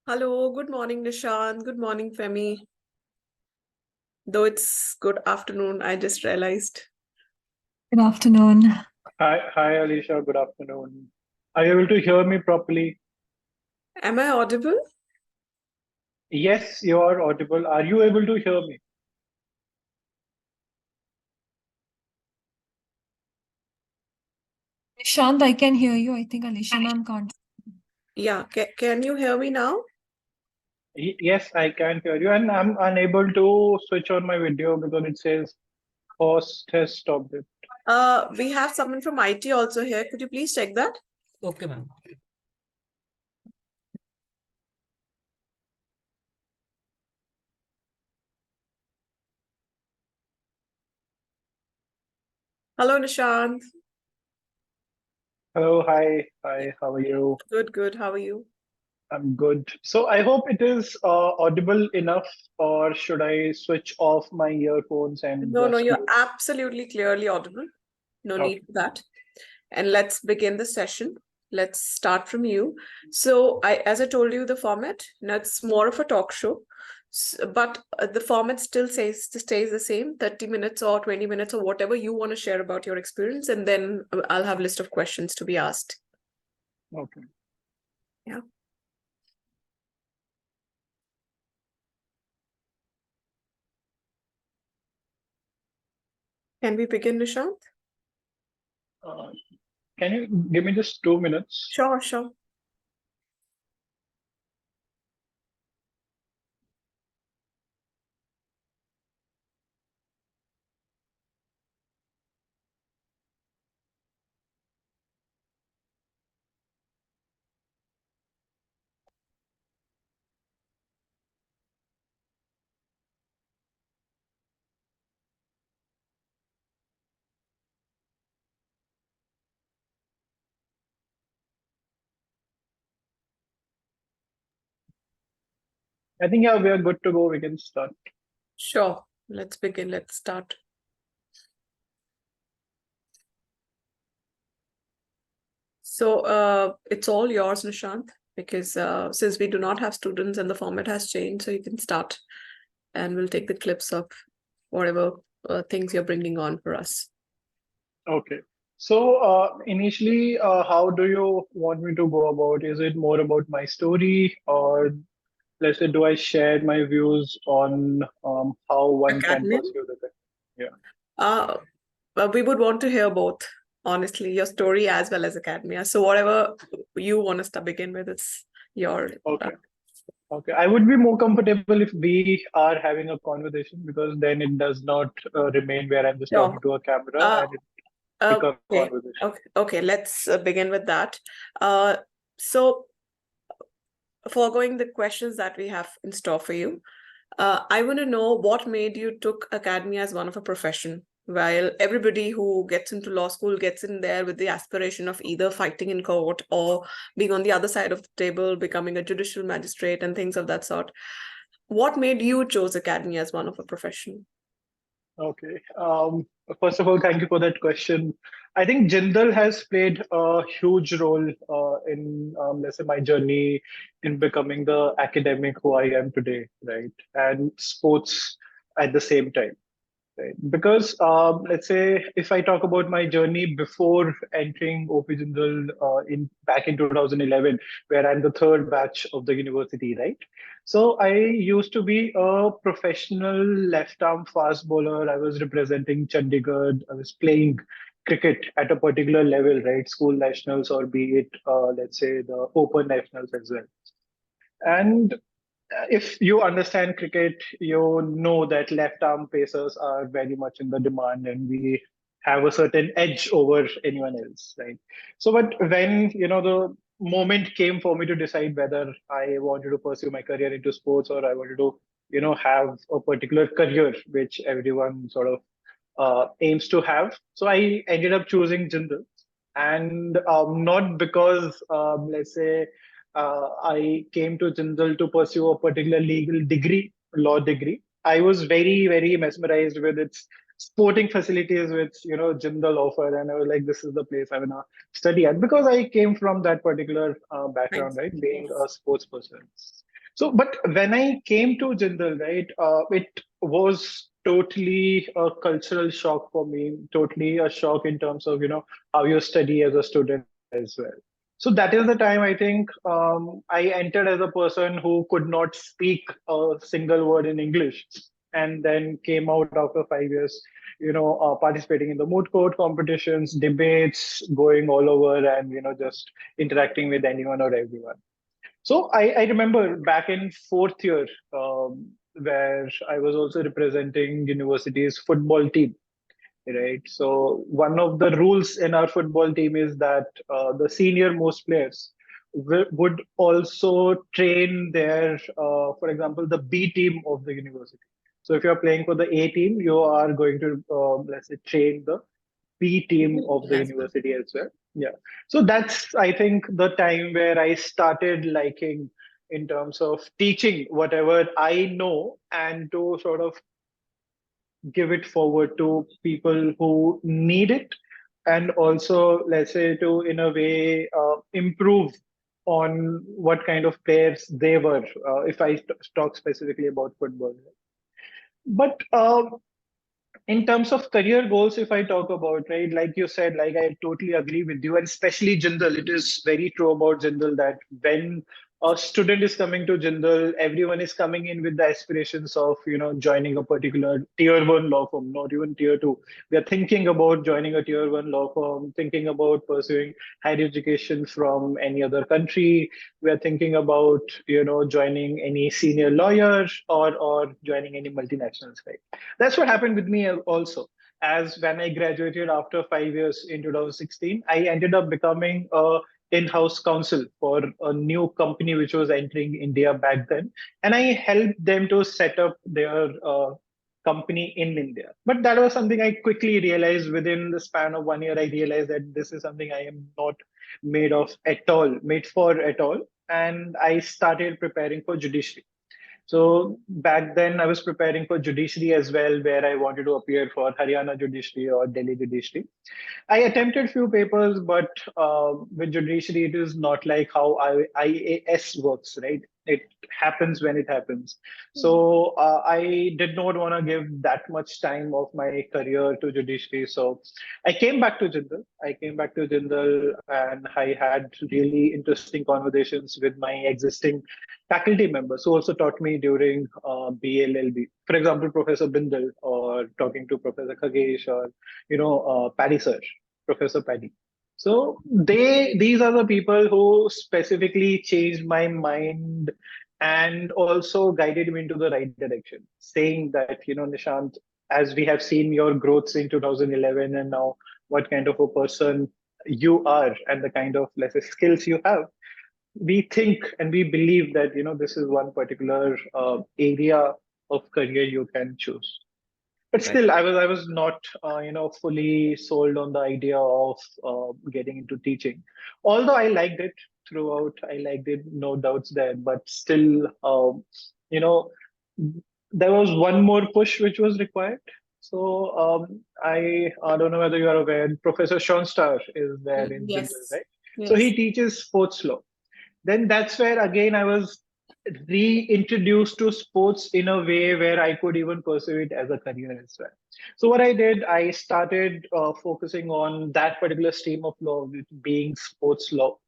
Hello, good morning, Nishant. Good morning, Femi. Though it's good afternoon, I just realized. Good afternoon. Hi, Alicia. Good afternoon. Are you able to hear me properly? Am I audible? Yes, you are audible. Are you able to hear me? Nishant, I can hear you. I think Alicia ma'am can't. Yeah, can you hear me now? Yes, I can hear you, and I'm unable to switch on my video because it says host has stopped it. We have someone from IT also here. Could you please check that? Okay, ma'am. Hello, Nishant. Hello, hi. How are you? Good, good. How are you? I'm good. So I hope it is audible enough, or should I switch off my earphones and No, just you're use? absolutely clearly audible. No Okay. need for that. And let's begin the session. Let's start from you. So, as I told you, the format, it's more of a talk show, but the format still stays the same, 30 minutes or 20 minutes or whatever you want to share about your experience, and then I'll have a list of questions to be asked. Okay. Yeah. Can we begin, Nishant? Uh, can you give me just 2 minutes? Sure, sure. I think yeah, we are good to go. We can start. Sure. Let's begin. Let's start. So it's all yours, Nishant, because since we do not have students and the format has changed, so you can start and we'll take the clips of whatever things you're bringing on for us. Okay. So initially, how do you want me to go about? Is it more about my story, or let's say, do I share my views on how one can Academia? pursue the career? Yeah. Uh, we would want to hear both, honestly, your story as well as academia. So whatever you want to start begin with, it's your. Okay. Okay. I would be more comfortable if we are having a conversation because then it does not remain where I'm just talking Sure. to a camera Uh, and it becomes okay. conversation. Okay. Let's begin with that. So foregoing the questions that we have in store for you, I want to know what made you took academia as one of a profession. While everybody who gets into law school gets in there with the aspiration of either fighting in court or being on the other side of the table, becoming a judicial magistrate and things of that sort. What made you chose academia as one of a profession? Okay. First of all, thank you for that question. I think Jindal has played a huge role in, let's say, my journey in becoming the academic who I am today, right? And sports at the same time. Right. Because let's say if I talk about my journey before entering OP Jindal in back in 2011, where I'm the third batch of the university, right? So I used to be a professional left arm fast bowler. I was representing Chandigarh. I was playing cricket at a particular level, right? School nationals or be it, let's say, the open nationals as well. And if you understand cricket, you know that left arm pacers are very much in the demand and we have a certain edge over anyone else, right? So, but when, the moment came for me to decide whether I wanted to pursue my career into sports or I wanted to, have a particular career, which everyone sort of aims to have. So I ended up choosing Jindal, and not because let's say I came to Jindal to pursue a particular legal degree, law degree. I was very very mesmerized with its sporting facilities which Jindal offer, and I was like, this is the place I want to study at because I came from that particular background, Thanks. right, being a sports person. So, but when I came to Jindal, right, it was totally a cultural shock for me, totally a shock in terms of, how you study as a student as well. So that is the time I think I entered as a person who could not speak a single word in English, and then came out after 5 years, participating in the moot court competitions, debates, going all over, and just interacting with anyone or everyone. So I remember back in fourth year, where I was also representing university's football team, right? So one of the rules in our football team is that the senior most players would also train their, for example, the B team of the university. So if you're playing for the A team, you are going to, let's say, train the B team of the As well. university as well. Yeah. So that's, I think, the time where I started liking in terms of teaching whatever I know and to sort of give it forward to people who need it. And also, let's say, to in a way improve on what kind of players they were, if I talk specifically about football. But in terms of career goals, if I talk about, right, like you said, like I totally agree with you, and especially Jindal, it is very true about Jindal that when a student is coming to Jindal, everyone is coming in with the aspirations of, joining a particular tier one law firm, not even tier two. We are thinking about joining a tier one law firm, thinking about pursuing higher education from any other country. We are thinking about, joining any senior lawyer or joining any multinationals, right? That's what happened with me also. As when I graduated after 5 years in 2016, I ended up becoming a in-house counsel for a new company which was entering India back then, and I helped them to set up their company in India. But that was something I quickly realized within the span of 1 year. I realized that this is something I am not made for at all, and I started preparing for judiciary. So back then, I was preparing for judiciary as well, where I wanted to appear for Haryana judiciary or Delhi judiciary. I attempted few papers, but with judiciary, it is not like how IAS works, right? It happens when it happens. So I did not want to give that much time of my career to judiciary. So I came back to Jindal. I came back to Jindal, and I had really interesting conversations with my existing faculty members who also taught me during BLLB. For example, Professor Bindal, or talking to Professor Khagesh, or Paddy sir, Professor Paddy. So these are the people who specifically changed my mind and also guided me into the right direction, saying that, Nishant, as we have seen your growths in 2011 and now what kind of a person you are and the kind of, let's say, skills you have, we think and we believe that, this is one particular area of career you can choose. But Right. still, I was not fully sold on the idea of getting into teaching. Although I liked it throughout, I liked it, no doubts there. But still, you know, there was one more push which was required. So I don't know whether you are aware. Professor Sean Starr is there in Jindal, Yes. right? So Yes. he teaches sports law. Then that's where again I was reintroduced to sports in a way where I could even pursue it as a career as well. So what I did, I started focusing on that particular stream of law, which being sports law,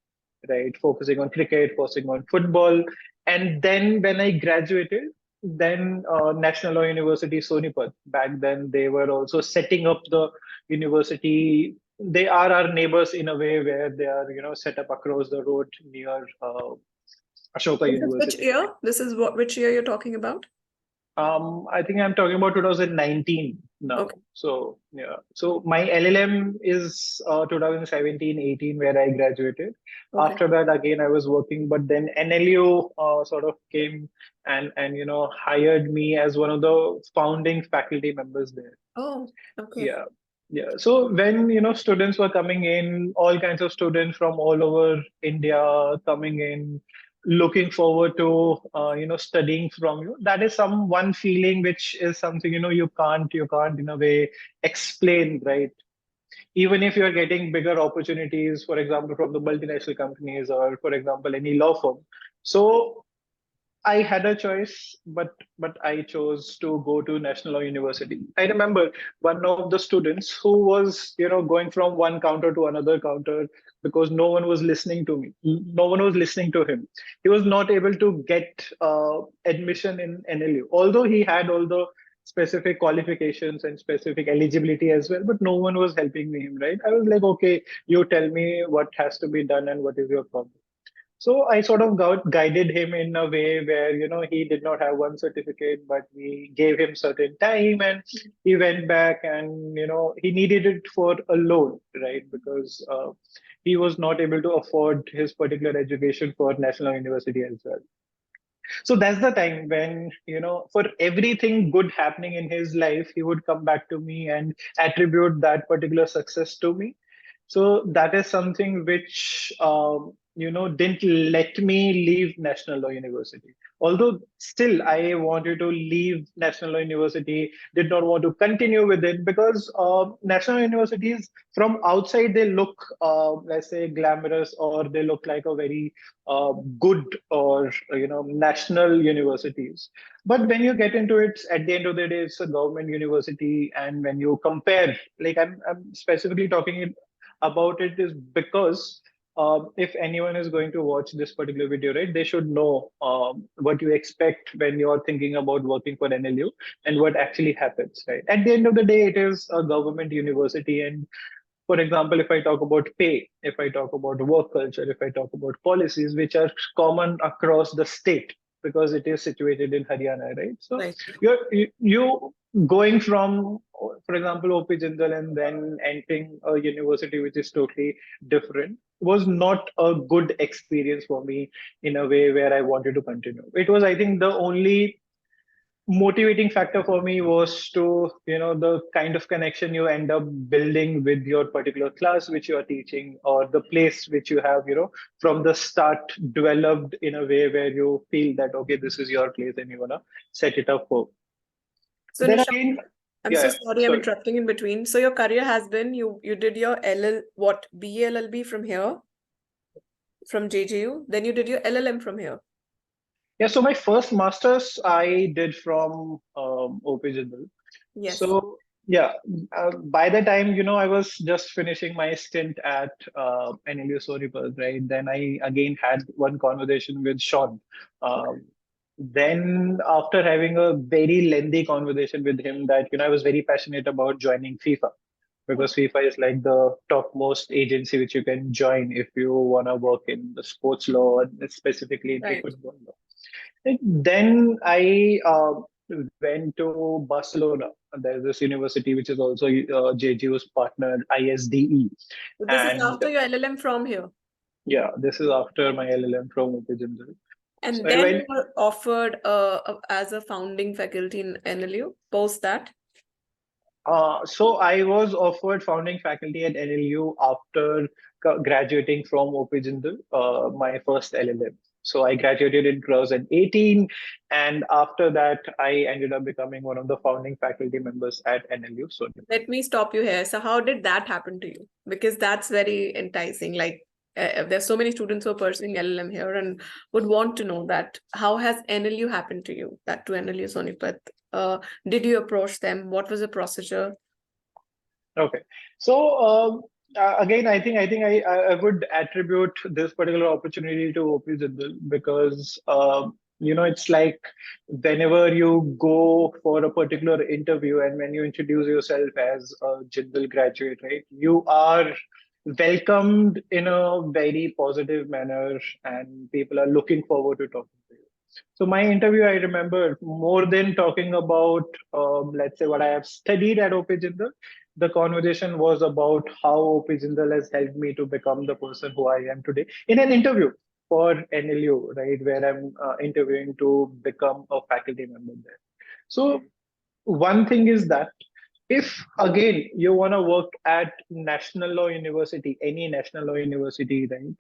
right? Focusing on cricket, focusing on football, and then when I graduated, then National Law University Sonipat. Back then, they were also setting up the university. They are our neighbors in a way where they are, set up across the road near Ashoka This is which University. year? This is which year you're talking about? I think I'm talking about 2019 now. Okay. So yeah. So my LLM is 2017, 18 where I graduated. Okay. After that, again I was working, but then NLU sort of came and hired me as one of the founding faculty members there. Oh, okay. Yeah. Yeah. So when students were coming in, all kinds of students from all over India coming in, looking forward to studying from you. That is some one feeling which is something you can't in a way explain, right? Even if you are getting bigger opportunities, for example, from the multinational companies or for example any law firm. So I had a choice, but I chose to go to National Law University. I remember one of the students who was, going from one counter to another counter because no one was listening to me. No one was listening to him. He was not able to get admission in NLU, although he had all the specific qualifications and specific eligibility as well, but no one was helping me him, right? I was like, okay, you tell me what has to be done and what is your problem. So I sort of guided him in a way where, he did not have one certificate, but we gave him certain time and he went back and, he needed it for a loan, right? Because he was not able to afford his particular education for National University as well. So that's the time when, for everything good happening in his life, he would come back to me and attribute that particular success to me. So that is something which, didn't let me leave National Law University. Although still I wanted to leave National Law University, did not want to continue with it because National Universities from outside, they look, let's say, glamorous, or they look like a very good or, national universities. But when you get into it, at the end of the day, it's a government university. And when you compare, like I'm specifically talking about it is because if anyone is going to watch this particular video, right, they should know what you expect when you're thinking about working for NLU and what actually happens, right? At the end of the day, it is a government university. And for example, if I talk about pay, if I talk about work culture, if I talk about policies, which are common across the state, because it is situated in Haryana, right? So Right. you going from, for example, OP Jindal and then entering a university which is totally different was not a good experience for me in a way where I wanted to continue. It was, I think, the only motivating factor for me was to, the kind of connection you end up building with your particular class which you are teaching, or the place which you have, from the start developed in a way where you feel that, okay, this is your place and you want to set it up for. So Then Nishant, again, I'm yeah, so yeah, sorry, I'm sorry. interrupting in between. So your career has been you did your BA LLB from here, from JJU, then you did your LLM from here. Yeah, so my first master's I did from OP Jindal. Yes. So yeah, by the time, I was just finishing my stint at NLU Sonipat, right? Then I again had one conversation with Sean. Then after having a very lengthy conversation with him that, I was very passionate about joining FIFA, because FIFA is like the topmost agency which you can join if you want to work in the sports law, and specifically in Right. football law. Then I went to Barcelona. There's this university which is also JGU's partner, ISDE. So this is And after your LLM from here. yeah, this is after my LLM from OP Jindal. So And I then went, you were offered as a founding faculty in NLU, post that. so I was offered founding faculty at NLU after graduating from OP Jindal, my first LLM. So I graduated in 2018, and after that, I ended up becoming one of the founding faculty members at NLU. So Let me stop you here. So how did that happen to you? Because that's very enticing. Like there's so many students who are pursuing LLM here and would want to know that. How has NLU happened to you? That to NLU Sonipat. Did you approach them? What was the procedure? okay, so again, I would attribute this particular opportunity to OP Jindal because it's like whenever you go for a particular interview and when you introduce yourself as a Jindal graduate, right, you are welcomed in a very positive manner, and people are looking forward to talking to you. So my interview, I remember, more than talking about, let's say, what I have studied at OP Jindal, the conversation was about how OP Jindal has helped me to become the person who I am today in an interview for NLU, right, where I'm interviewing to become a faculty member there. So one thing is that if again you want to work at National Law University, any National Law University, right,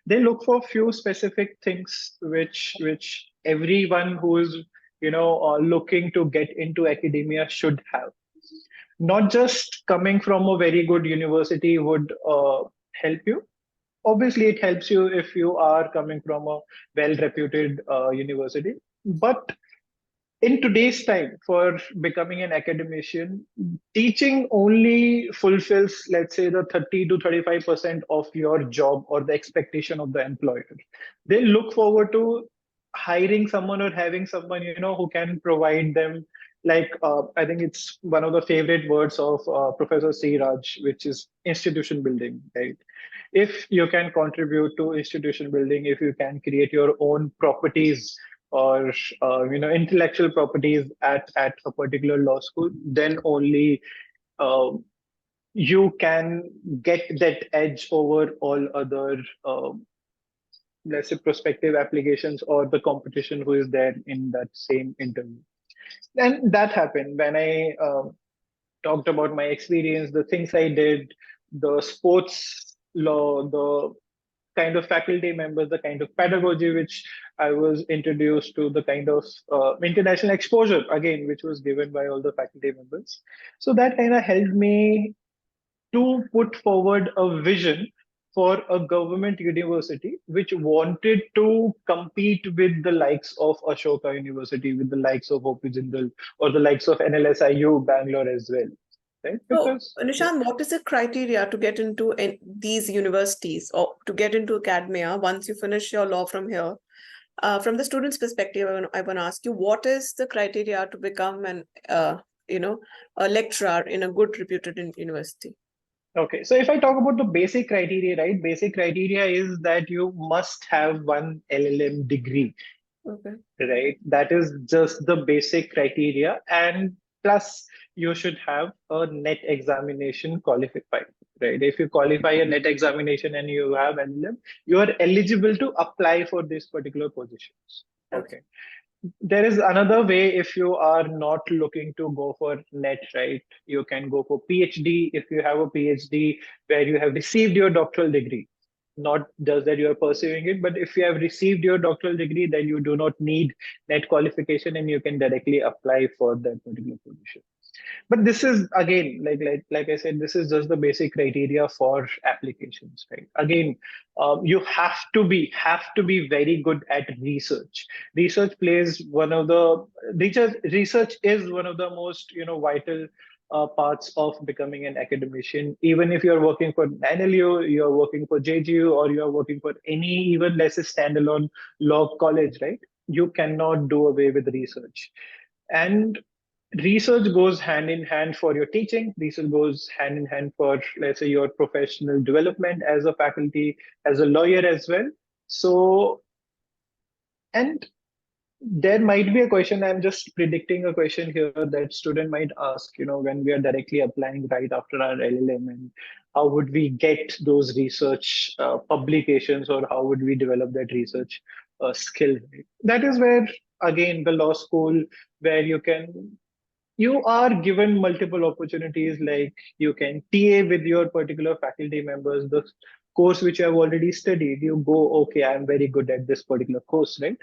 they look for few specific things which everyone who is looking to get into academia should have. Not just coming from a very good university would help you, obviously it helps you if you are coming from a well-reputed university. But in today's time, for becoming an academician, teaching only fulfills, let's say, the 30 to 35% of your job or the expectation of the employer. They look forward to hiring someone or having someone, who can provide them, like, I think it's one of the favorite words of Professor Siraj, which is institution building, right? If you can contribute to institution building, if you can create your own properties or intellectual properties at a particular law school, then only uh, you can get that edge over all other let's say prospective applications or the competition who is there in that same interview. And that happened when I talked about my experience, the things I did, the sports law, the kind of faculty members, the kind of pedagogy which I was introduced to, the kind of international exposure, again, which was given by all the faculty members. So that kind of helped me to put forward a vision for a government university which wanted to compete with the likes of Ashoka University, with the likes of OP Jindal, or the likes of NLSIU Bangalore as well. Right? So, Because Nishant, what is the criteria to get into these universities or to get into academia once you finish your law from here? From the student's perspective, I want to ask you, what is the criteria to become a lecturer in a good reputed university? okay, so if I talk about the basic criteria, right? Basic criteria is that you must have one LLM degree, Okay. right? That is just the basic criteria. And plus, you should have a net examination qualified, right? If you qualify a net examination and you have LLM, you are eligible to apply for these particular positions. Okay. Okay. There is another way if you are not looking to go for net, right? You can go for PhD if you have a PhD where you have received your doctoral degree. Not just that you are pursuing it, but if you have received your doctoral degree, then you do not need net qualification and you can directly apply for that particular position. But this is again, like I said, this is just the basic criteria for applications, right? Again, you have to be very good at research. Research plays one of the research is one of the most vital parts of becoming an academician. Even if you're working for NLU, you're working for JGU, or you're working for any even less standalone law college, right? You cannot do away with research. And research goes hand in hand for your teaching. Research goes hand in hand for, let's say, your professional development as a faculty, as a lawyer as well. So, and there might be a question, I'm just predicting a question here that student might ask, when we are directly applying right after our LLM, and how would we get those research publications, or how would we develop that research skill? Right? That is where, again, the law school, where you are given multiple opportunities, like you can TA with your particular faculty members, the course which you have already studied. You go, okay, I'm very good at this particular course, right?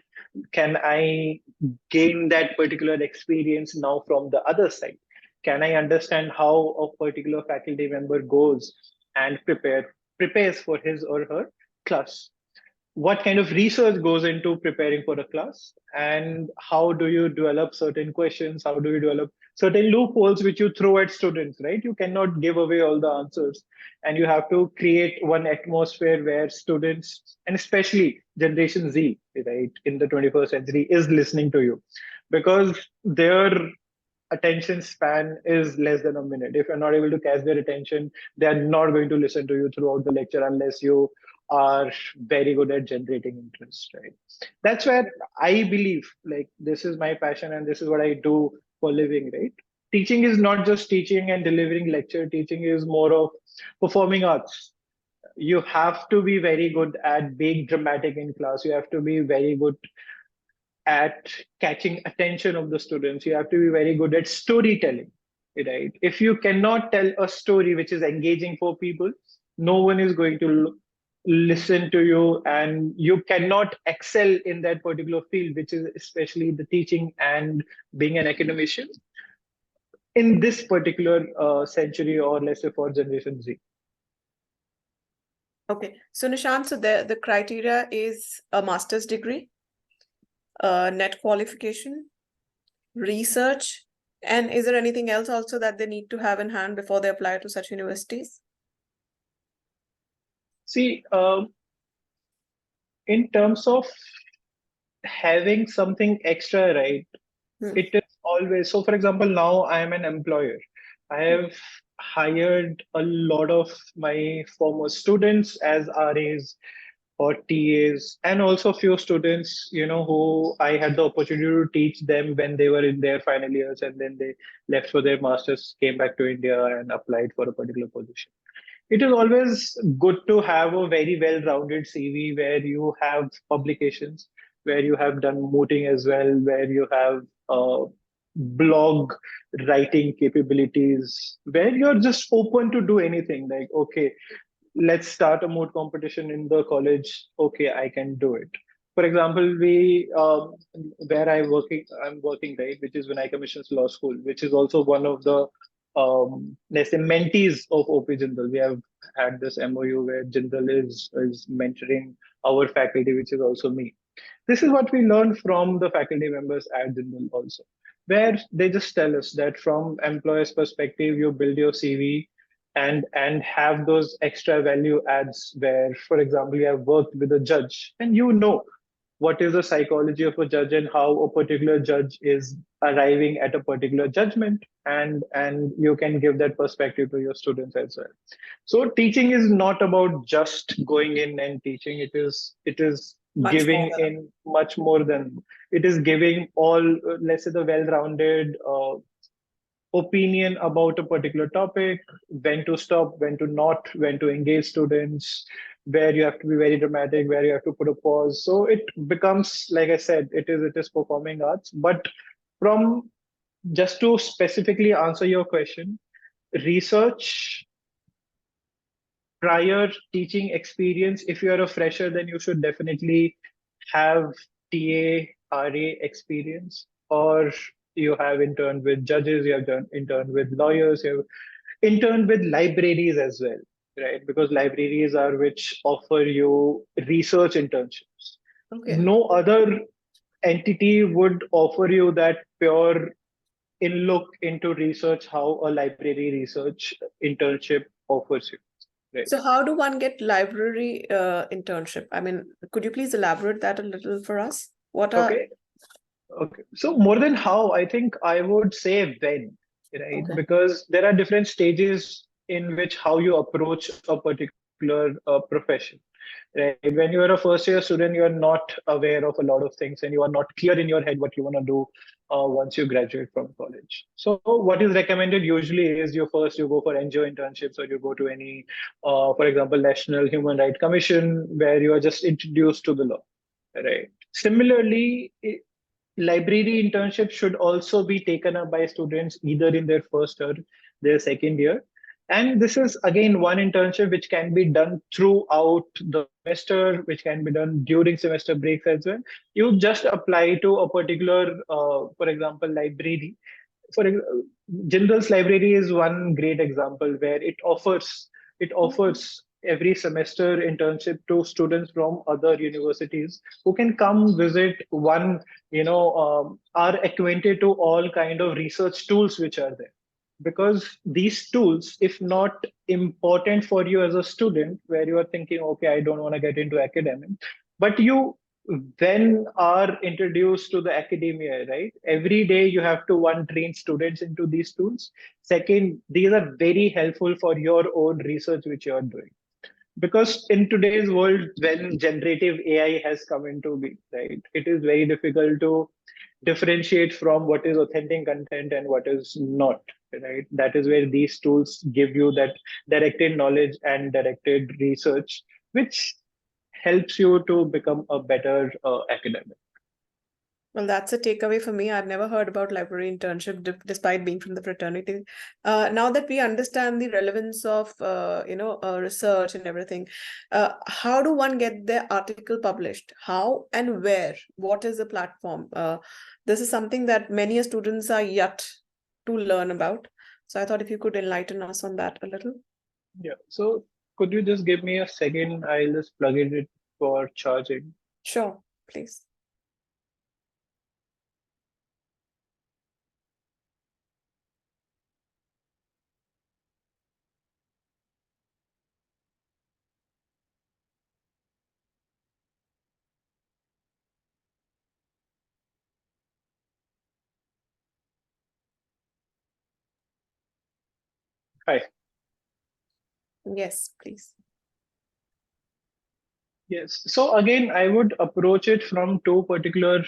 Can I gain that particular experience now from the other side? Can I understand how a particular faculty member goes and prepares for his or her class? What kind of research goes into preparing for a class, and how do you develop certain questions, how do you develop certain loopholes which you throw at students, right? You cannot give away all the answers, and you have to create one atmosphere where students, and especially generation Z, right, in the 21st century, is listening to you, because their attention span is less than a minute. If you're not able to catch their attention, they are not going to listen to you throughout the lecture unless you are very good at generating interest, right? That's where I believe, like, this is my passion and this is what I do for living, right? Teaching is not just teaching and delivering lecture. Teaching is more of performing arts. You have to be very good at being dramatic in class. You have to be very good at catching attention of the students. You have to be very good at storytelling, right? If you cannot tell a story which is engaging for people, no one is going to listen to you, and you cannot excel in that particular field, which is especially the teaching and being an academician in this particular century, or let's say for generation Z. Okay, so Nishant, so the criteria is a master's degree, net qualification, research, and is there anything else also that they need to have in hand before they apply to such universities? See, in terms of having something extra, right? Hmm. It is always so. For example, now I am an employer. I have hired a lot of my former students as RAs or TAs, and also few students, who I had the opportunity to teach them when they were in their final years, and then they left for their masters, came back to India, and applied for a particular position. It is always good to have a very well-rounded CV where you have publications, where you have done mooting as well, where you have blog writing capabilities, where you're just open to do anything. Like, okay, let's start a moot competition in the college. Okay, I can do it. For example, where I'm working, right, which is Vinay Commission's Law School, which is also one of the let's say mentees of OP Jindal. We have had this MOU where Jindal is mentoring our faculty, which is also me. This is what we learn from the faculty members at Jindal also, where they just tell us that from employer's perspective, you build your CV and have those extra value adds where, for example, you have worked with a judge and you know what is the psychology of a judge and how a particular judge is arriving at a particular judgment, and you can give that perspective to your students as well. So teaching is not about just going in and teaching. It is Much more giving than in much more than it is giving all, let's say, the well-rounded opinion about a particular topic, when to stop, when to not, when to engage students, where you have to be very dramatic, where you have to put a pause. So it becomes, like I said, it is performing arts. But from just to specifically answer your question, research, prior teaching experience, if you are a fresher, then you should definitely have TARA experience, or you have interned with judges, you have done interned with lawyers, you have interned with libraries as well, right? Because libraries are which offer you research internships. okay. No other entity would offer you that pure in look into research how a library research internship offers you, right? So how do one get library internship? I mean, could you please elaborate that a little for us? What are Okay. Okay. So more than how, I think I would say when, right? okay. Because there are different stages in which how you approach a particular profession, right? When you are a first year student, you are not aware of a lot of things and you are not clear in your head what you want to do once you graduate from college. So what is recommended usually is you go for NGO internships, or you go to any, for example, National Human Rights Commission, where you are just introduced to the law, right? Similarly, library internships should also be taken up by students either in their first or their second year. And this is again one internship which can be done throughout the semester, which can be done during semester breaks as well. You just apply to a particular, for example, library. Jindal's library is one great example where it offers every semester internship to students from other universities who can come visit one, are acquainted to all kind of research tools which are there. Because these tools, if not important for you as a student, where you are thinking, okay, I don't want to get into academic, but you then are introduced to the academia, right? Every day you have to, one, train students into these tools. Second, these are very helpful for your own research which you are doing. Because in today's world, when generative AI has come into being, right, it is very difficult to differentiate from what is authentic content and what is not, right? That is where these tools give you that directed knowledge and directed research, which helps you to become a better academic. Well, that's a takeaway for me. I've never heard about library internship despite being from the fraternity. Now that we understand the relevance of, research and everything, how do one get their article published? How and where? What is the platform? This is something that many students are yet to learn about. So I thought if you could enlighten us on that a little. Yeah. So could you just give me a second? I'll just plug in it for charging. Sure, please. Hi. Yes, please. Yes. So again, I would approach it from two particular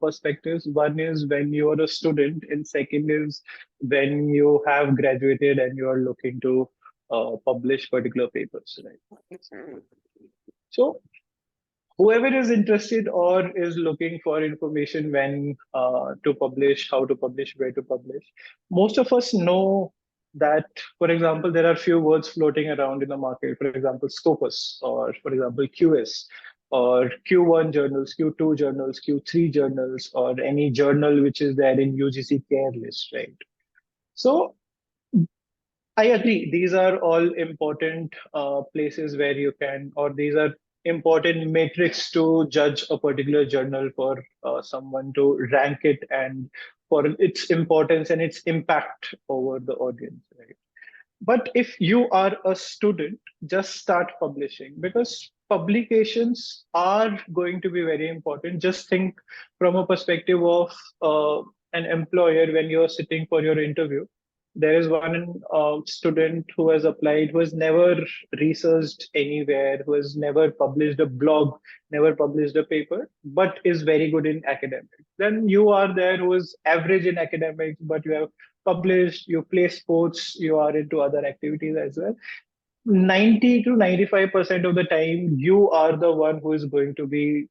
perspectives. One is when you are a student, and second is when you have graduated and you are looking to publish particular papers, right? So whoever is interested or is looking for information when to publish, how to publish, where to publish, most of us know that, for example, there are few words floating around in the market. For example, Scopus, or for example, QS, or Q1 journals, Q2 journals, Q3 journals, or any journal which is there in UGC care list, right? So I agree. These are all important places where you can, or these are important metrics to judge a particular journal for someone to rank it and for its importance and its impact over the audience, right? But if you are a student, just start publishing, because publications are going to be very important. Just think from a perspective of an employer when you're sitting for your interview. There is one student who has applied, who has never researched anywhere, who has never published a blog, never published a paper, but is very good in academics. Then you are there who is average in academics, but you have published, you play sports, you are into other activities as well. 90 to 95% of the time, you are the one who is going to be,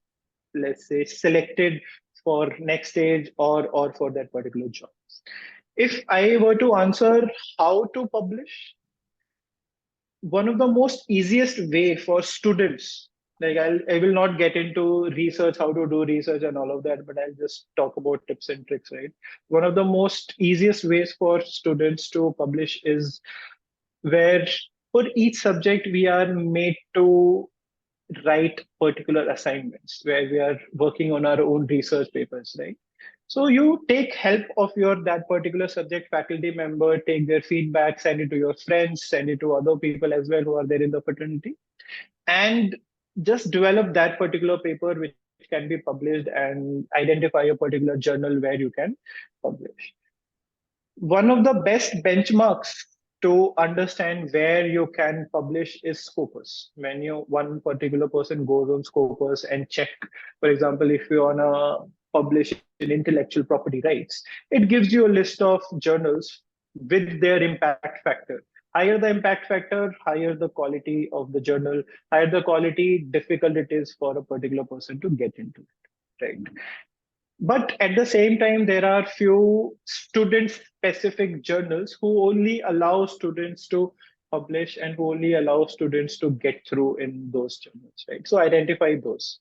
let's say, selected for next stage or for that particular job. If I were to answer how to publish, one of the most easiest way for students, like I will not get into research, how to do research and all of that, but I'll just talk about tips and tricks, right? One of the most easiest ways for students to publish is where for each subject we are made to write particular assignments where we are working on our own research papers, right? So you take help of your that particular subject faculty member, take their feedback, send it to your friends, send it to other people as well who are there in the fraternity, and just develop that particular paper which can be published, and identify a particular journal where you can publish. One of the best benchmarks to understand where you can publish is Scopus. When one particular person goes on Scopus and check, for example, if you want to publish in intellectual property rights, it gives you a list of journals with their impact factor. Higher the impact factor, higher the quality of the journal, higher the quality, difficult it is for a particular person to get into it, right? But at the same time, there are few student-specific journals who only allow students to publish and who only allow students to get through in those journals, right? So identify those.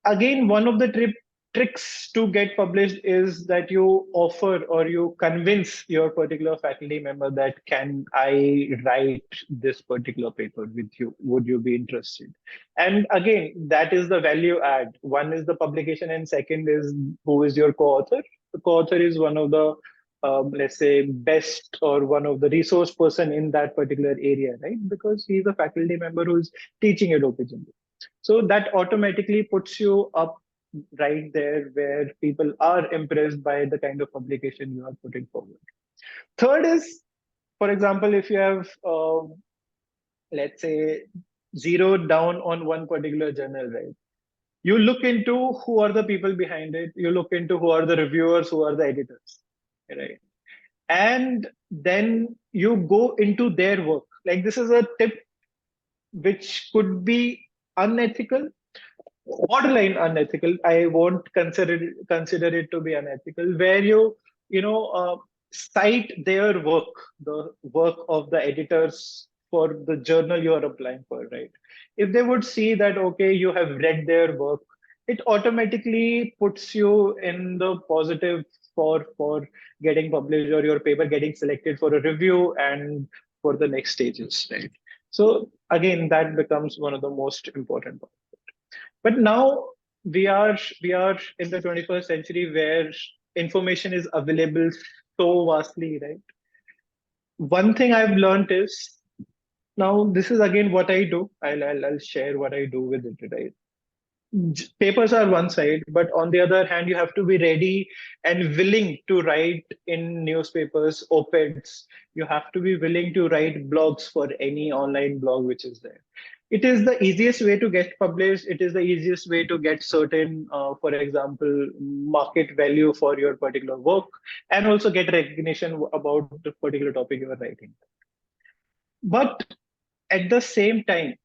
Again, one of the tricks to get published is that you offer or you convince your particular faculty member that, can I write this particular paper with you? Would you be interested? And again, that is the value add. One is the publication, and second is who is your co-author. The co-author is one of the let's say best, or one of the resource person in that particular area, right? Because he's a faculty member who is teaching at OpenGen. So that automatically puts you up right there where people are impressed by the kind of publication you are putting forward. Third is, for example, if you have, let's say, zeroed down on one particular journal, right? You look into who are the people behind it. You look into who are the reviewers, who are the editors, right? And then you go into their work. Like, this is a tip which could be unethical, borderline unethical. I won't consider it to be unethical, where cite their work, the work of the editors for the journal you are applying for, right? If they would see that, okay, you have read their work, it automatically puts you in the positive for getting published, or your paper getting selected for a review and for the next stages, right? So again, that becomes one of the most important parts. But now we are in the 21st century where information is available so vastly, right? One thing I've learned is, now this is again what I do. I'll share what I do with it, right? Papers are one side, but on the other hand, you have to be ready and willing to write in newspapers, op-eds. You have to be willing to write blogs for any online blog which is there. It is the easiest way to get published. It is the easiest way to get certain, for example, market value for your particular work, and also get recognition about the particular topic you are writing. But at the same time,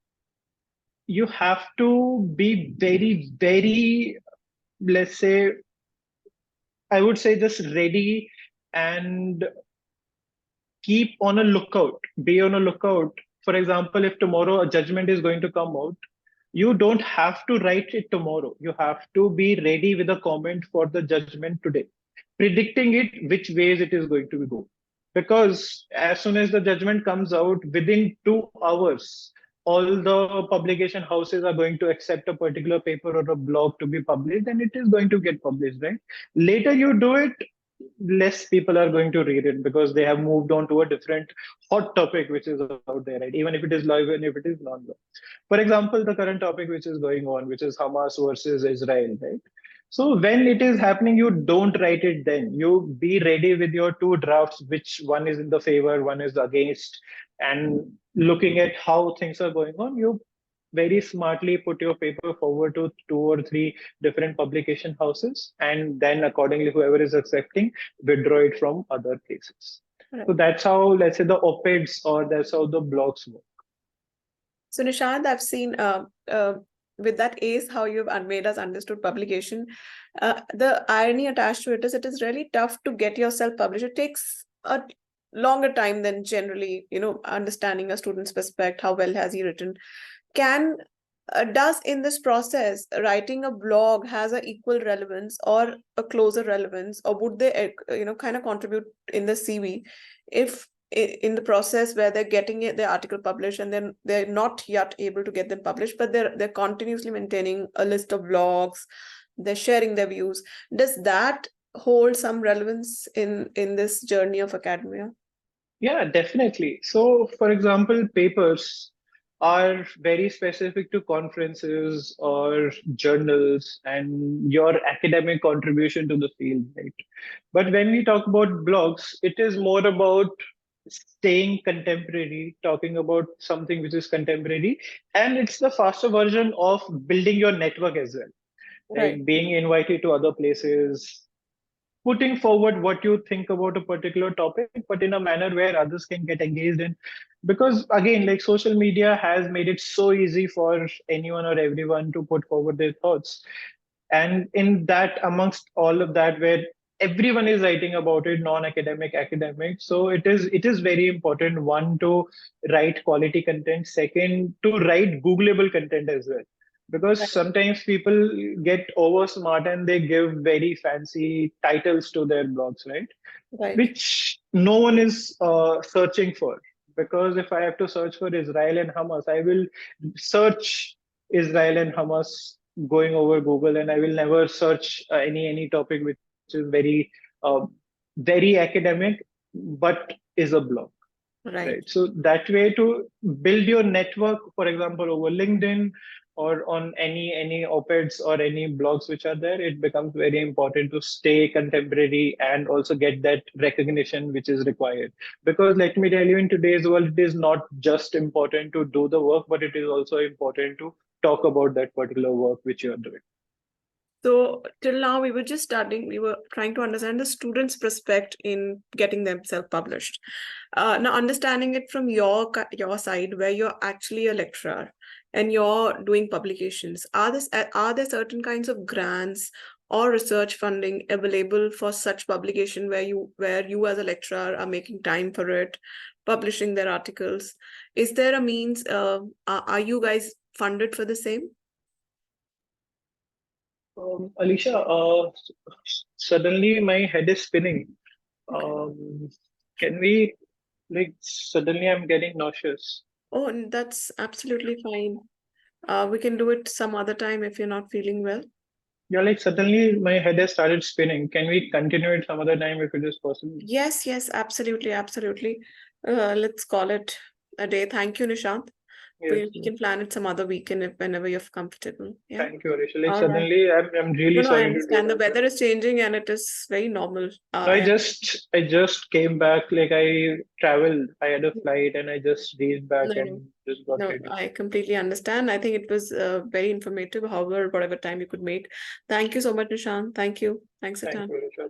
you have to be very, very, let's say, I would say just ready and keep on a lookout, be on a lookout. For example, if tomorrow a judgment is going to come out, you don't have to write it tomorrow. You have to be ready with a comment for the judgment today, predicting it, which ways it is going to go. Because as soon as the judgment comes out, within 2 hours, all the publication houses are going to accept a particular paper or a blog to be published, and it is going to get published, right? Later you do it, less people are going to read it because they have moved on to a different hot topic which is out there, right? Even if it is law, even if it is non-law. For example, the current topic which is going on, which is Hamas versus Israel, right? So when it is happening, you don't write it then. You be ready with your two drafts, which one is in the favor, one is against, and looking at how things are going on, you very smartly put your paper forward to 2 or 3 different publication houses, and then accordingly, whoever is accepting, withdraw it from other places. Right. So that's how, let's say, the op-eds or that's how the blogs work. So Nishant, I've seen with that ACE, how you've made us understood publication. The irony attached to it is really tough to get yourself published. It takes a longer time than generally, understanding a student's perspective, how well has he written. Does in this process writing a blog has an equal relevance or a closer relevance, or would they kind of contribute in the CV if in the process where they're getting the article published and then they're not yet able to get them published, but they're continuously maintaining a list of blogs, they're sharing their views. Does that hold some relevance in this journey of academia? Yeah, definitely. So, for example, papers are very specific to conferences or journals and your academic contribution to the field, right? But when we talk about blogs, it is more about staying contemporary, talking about something which is contemporary, and it's the faster version of building your network as well, Right. like being invited to other places, putting forward what you think about a particular topic, but in a manner where others can get engaged in. Because again, like social media has made it so easy for anyone or everyone to put forward their thoughts. And in that, amongst all of that, where everyone is writing about it, non-academic, academic. So it is very important, one, to write quality content, second, to write Googleable content as well, because sometimes people get over smart and they give very fancy titles to their blogs, right? Right. Which no one is searching for. Because if I have to search for Israel and Hamas, I will search Israel and Hamas going over Google, and I will never search any topic which is uh, very academic, but is a blog. Right. So that way, to build your network, for example, over LinkedIn or on any op-eds or any blogs which are there, it becomes very important to stay contemporary and also get that recognition which is required. Because let me tell you, in today's world, it is not just important to do the work, but it is also important to talk about that particular work which you are doing. So till now, we were trying to understand the student's perspective in getting themselves published. Now, understanding it from your side, where you're actually a lecturer and you're doing publications, are there certain kinds of grants or research funding available for such publication where you as a lecturer are making time for it, publishing their articles? Is there a means? Are you guys funded for the same? Alicia, suddenly my head is spinning. Can we, like, suddenly I'm getting nauseous. Oh, and that's absolutely fine. We can do it some other time if you're not feeling well. Yeah, like suddenly my head has started spinning. Can we continue it some other time if it is possible? Yes, absolutely, absolutely. Let's call it a day. Thank you, Nishant. Yes. We can plan it some other weekend if whenever you're comfortable. Yeah. Thank you, Arisha. Like All right. suddenly, I'm really No, I sorry to do understand. The that. weather is changing and it is very normal. No, I just came back. Like I traveled. I had a flight and I just reached back No, and just got no, ready. I completely understand. I think it was very informative, however, whatever time you could make. Thank you so much, Nishant. Thank you. Thanks a Thank ton. you, Arisha.